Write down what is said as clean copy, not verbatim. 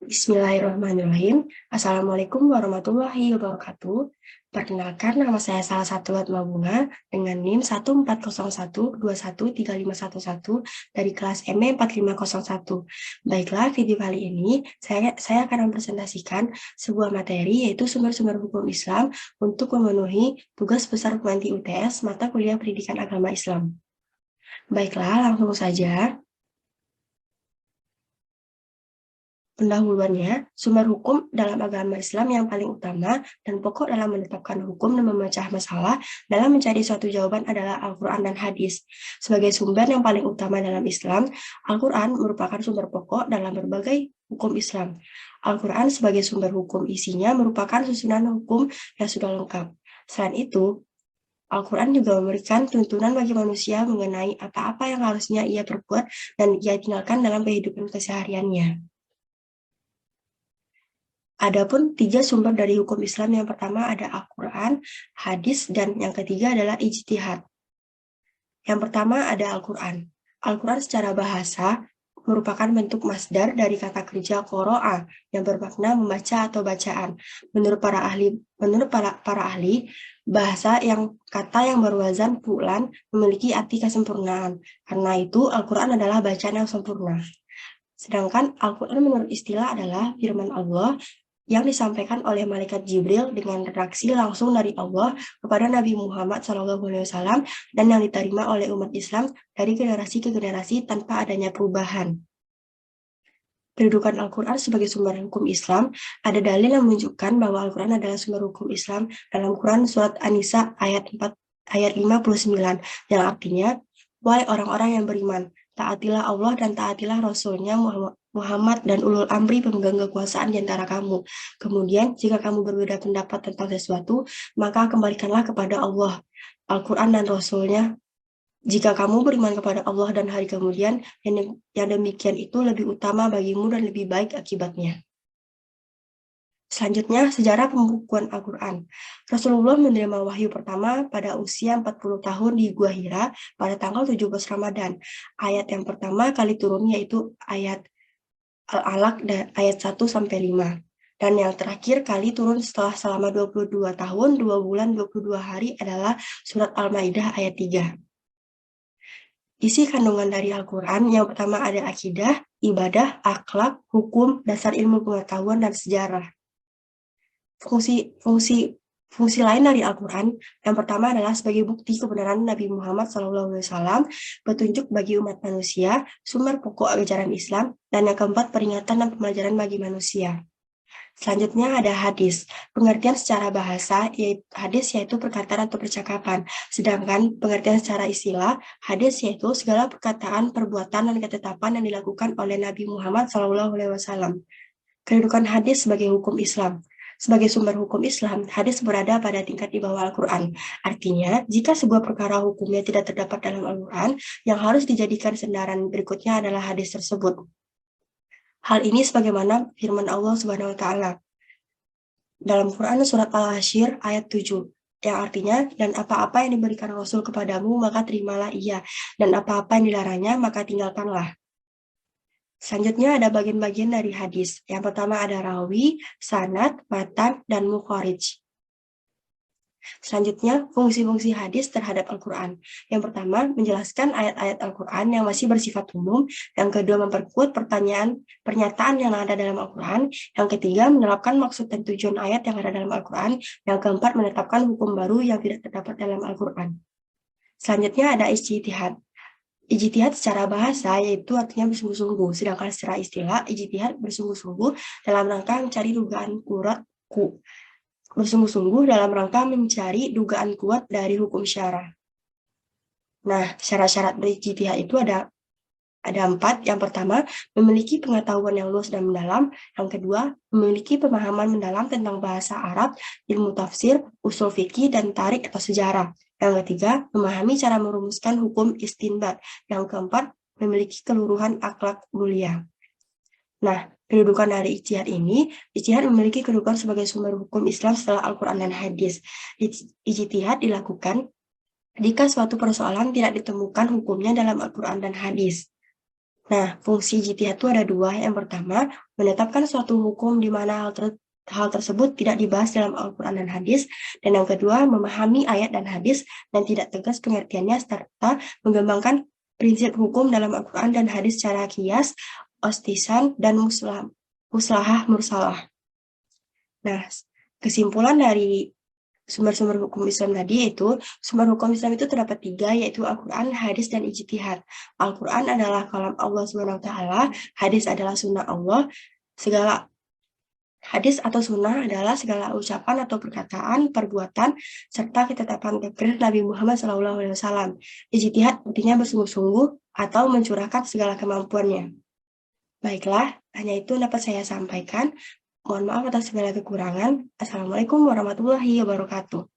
Bismillahirrahmanirrahim. Assalamualaikum warahmatullahi wabarakatuh. Perkenalkan, nama saya Salsabila Bunga dengan NIM 1401213511 dari kelas ME 4501. Baiklah, video kali ini saya akan mempresentasikan sebuah materi yaitu sumber-sumber hukum Islam untuk memenuhi tugas besar Pembanti UTS mata kuliah Pendidikan Agama Islam. Baiklah, langsung saja. Pendahuluannya, sumber hukum dalam agama Islam yang paling utama dan pokok dalam menetapkan hukum dan memecah masalah dalam mencari suatu jawaban adalah Al-Quran dan Hadis. Sebagai sumber yang paling utama dalam Islam, Al-Quran merupakan sumber pokok dalam berbagai hukum Islam. Al-Quran sebagai sumber hukum isinya merupakan susunan hukum yang sudah lengkap. Selain itu, Al-Quran juga memberikan tuntunan bagi manusia mengenai apa-apa yang harusnya ia perbuat dan ia tinggalkan dalam kehidupan kesehariannya. Adapun tiga sumber dari hukum Islam, yang pertama ada Al-Quran, hadis, dan yang ketiga adalah ijtihad. Yang pertama ada Al-Quran. Al-Quran secara bahasa merupakan bentuk masdar dari kata kerja qoro'a yang bermakna membaca atau bacaan. Menurut para ahli, bahasa yang kata yang berwazan fu'lan memiliki arti kesempurnaan. Karena itu Al-Quran adalah bacaan yang sempurna. Sedangkan Al-Quran menurut istilah adalah firman Allah yang disampaikan oleh Malaikat Jibril dengan redaksi langsung dari Allah kepada Nabi Muhammad SAW dan yang diterima oleh umat Islam dari generasi ke generasi tanpa adanya perubahan. Kedudukan Al-Quran sebagai sumber hukum Islam, ada dalil yang menunjukkan bahwa Al-Quran adalah sumber hukum Islam dalam Quran Surat An-Nisa ayat 59, yang artinya, wahai orang-orang yang beriman, taatilah Allah dan taatilah Rasul-Nya Muhammad dan ulul amri pemegang kekuasaan di antara kamu. Kemudian, jika kamu berbeda pendapat tentang sesuatu, maka kembalikanlah kepada Allah, Al-Quran dan Rasul-Nya. Jika kamu beriman kepada Allah dan hari kemudian, yang demikian itu lebih utama bagimu dan lebih baik akibatnya. Selanjutnya, sejarah pembukuan Al-Quran. Rasulullah menerima wahyu pertama pada usia 40 tahun di Gua Hira pada tanggal 17 Ramadan. Ayat yang pertama kali turun yaitu ayat Al-Alaq ayat 1-5. Dan yang terakhir kali turun setelah selama 22 tahun, 2 bulan, 22 hari adalah surat Al-Maidah ayat 3. Isi kandungan dari Al-Quran yang pertama ada akidah, ibadah, akhlak, hukum, dasar ilmu pengetahuan, dan sejarah. Fungsi lain dari Al-Quran yang pertama adalah sebagai bukti kebenaran Nabi Muhammad SAW, petunjuk bagi umat manusia, sumber pokok ajaran Islam, dan yang keempat peringatan dan pembelajaran bagi manusia. Selanjutnya ada hadis. Pengertian secara bahasa, hadis yaitu perkataan atau percakapan. Sedangkan pengertian secara istilah, hadis yaitu segala perkataan, perbuatan, dan ketetapan yang dilakukan oleh Nabi Muhammad SAW. Kedudukan hadis sebagai hukum Islam. Sebagai sumber hukum Islam, hadis berada pada tingkat di bawah Al-Quran. Artinya, jika sebuah perkara hukumnya tidak terdapat dalam Al-Quran, yang harus dijadikan sandaran berikutnya adalah hadis tersebut. Hal ini sebagaimana firman Allah Subhanahu wa Ta'ala dalam Quran surat Al-Hasyr ayat 7, yang artinya, dan apa-apa yang diberikan Rasul kepadamu, maka terimalah ia, dan apa-apa yang dilarangnya, maka tinggalkanlah. Selanjutnya ada bagian-bagian dari hadis. Yang pertama ada rawi, sanad, matan, dan mukharij. Selanjutnya, fungsi-fungsi hadis terhadap Al-Quran. Yang pertama, menjelaskan ayat-ayat Al-Quran yang masih bersifat umum. Yang kedua, memperkuat pernyataan yang ada dalam Al-Quran. Yang ketiga, menerapkan maksud dan tujuan ayat yang ada dalam Al-Quran. Yang keempat, menetapkan hukum baru yang tidak terdapat dalam Al-Quran. Selanjutnya ada ijtihad. Ijtihad secara bahasa yaitu artinya bersungguh-sungguh, sedangkan secara istilah ijtihad bersungguh-sungguh dalam rangka mencari dugaan kuat dari hukum syarah. Nah, syarat-syarat dari ijtihad itu ada 4. Yang pertama, memiliki pengetahuan yang luas dan mendalam. Yang kedua, memiliki pemahaman mendalam tentang bahasa Arab, ilmu tafsir, usul fikih, dan tarik atau sejarah. Yang ketiga, memahami cara merumuskan hukum istinbat. Yang keempat, memiliki keluruhan akhlak mulia. Nah, kedudukan dari ijtihad ini, ijtihad memiliki kedudukan sebagai sumber hukum Islam setelah Al-Quran dan hadis. Ijtihad dilakukan jika suatu persoalan tidak ditemukan hukumnya dalam Al-Quran dan hadis. Nah, fungsi ijtihad itu ada 2. Yang pertama, menetapkan suatu hukum di mana hal tersebut tidak dibahas dalam Al-Quran dan hadis, dan yang kedua, memahami ayat dan hadis dan tidak tegas pengertiannya, serta mengembangkan prinsip hukum dalam Al-Quran dan hadis secara kias, ostisan, dan muslahah mursalah. Nah, kesimpulan dari sumber-sumber hukum Islam tadi yaitu, sumber hukum Islam itu terdapat 3, yaitu Al-Quran, hadis, dan ijtihad. Al-Quran adalah kalam Allah SWT, hadis adalah sunnah Allah, segala hadis atau sunnah adalah segala ucapan atau perkataan, perbuatan, serta ketetapan takrir Nabi Muhammad SAW. Ijtihad artinya bersungguh-sungguh atau mencurahkan segala kemampuannya. Baiklah, hanya itu dapat saya sampaikan. Mohon maaf atas segala kekurangan. Assalamualaikum warahmatullahi wabarakatuh.